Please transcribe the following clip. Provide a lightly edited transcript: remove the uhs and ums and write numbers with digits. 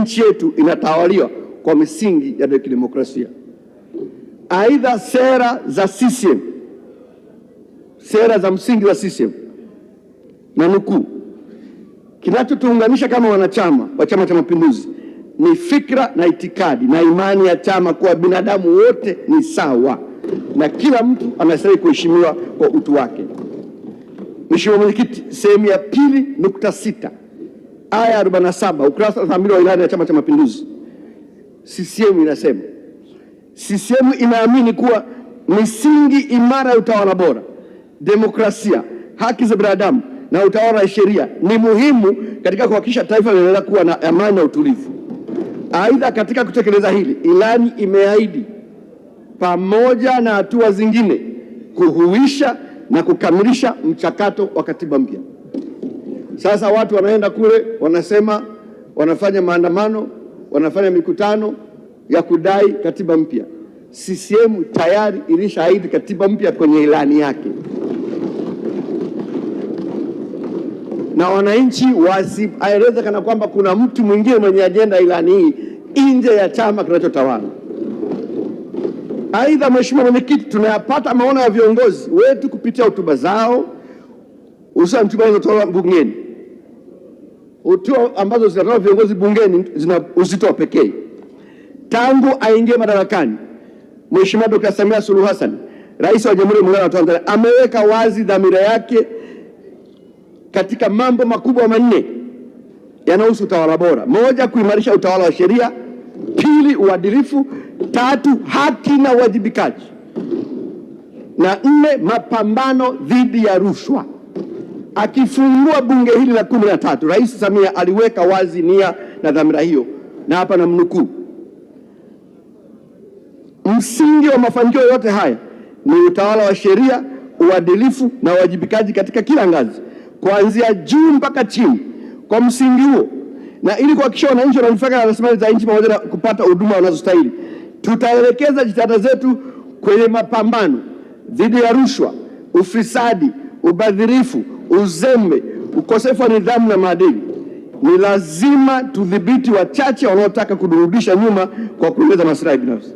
nchi yetu inatawaliwa kwa misingi ya kidemokrasia. Aidha, sera za CCM, sera za msingi za CCM, na nukuu, kinachotuunganisha kama wanachama wa Chama cha Mapinduzi ni fikra na itikadi na imani ya chama kuwa binadamu wote ni sawa na kila mtu anastahili kuheshimiwa kwa utu wake. Mheshimiwa Mwenyekiti, sehemu ya 2.6 aya 47 ukurasa wa 82 wa ilani ya Chama cha Mapinduzi, CCM inasema CCM inaamini kuwa misingi imara ya utawala bora, demokrasia, haki za binadamu na utawala wa sheria ni muhimu katika kuhakikisha taifa linaendelea kuwa na amani na utulivu. Aidha, katika kutekeleza hili, ilani imeahidi pamoja na hatua zingine kuhuisha na kukamilisha mchakato wa katiba mpya. Sasa watu wanaenda kule, wanasema wanafanya maandamano, wanafanya mikutano ya kudai katiba mpya. CCM tayari ilishaahidi katiba mpya kwenye ilani yake, na wananchi wasieleze kana kwamba kuna mtu mwingine mwenye ajenda ilani hii nje ya chama kinachotawala. Aidha, Mheshimiwa Mwenyekiti, tunayapata maono ya viongozi wetu kupitia hotuba zao, hususan hotuba zinazotolewa bungeni. Hotuba ambazo zinatolewa viongozi bungeni zina uzito wa pekee. Tangu aingie madarakani, Mheshimiwa Dr. Samia Suluhu Hassan, Rais wa Jamhuri ya Muungano wa Tanzania, ameweka wazi dhamira yake katika mambo makubwa manne yanayohusu utawala bora: 1, kuimarisha utawala wa sheria; 2, uadilifu; 3, haki na uwajibikaji; na 4, mapambano dhidi ya rushwa. Akifungua bunge hili la 13, Rais Samia aliweka wazi nia na dhamira hiyo, na hapa namnukuu: msingi wa mafanikio yote haya ni utawala wa sheria, uadilifu na uwajibikaji katika kila ngazi, kuanzia juu mpaka chini. Kwa msingi huo, na ili kuhakikisha wananchi wananufaika na rasilimali za nchi pamoja na kupata huduma wanazostahili, tutaelekeza jitihada zetu kwenye mapambano dhidi ya rushwa, ufisadi, ubadhirifu, uzembe, ukosefu wa nidhamu na maadili. Ni lazima tudhibiti wachache wanaotaka kudurudisha nyuma kwa kuongeza maslahi binafsi.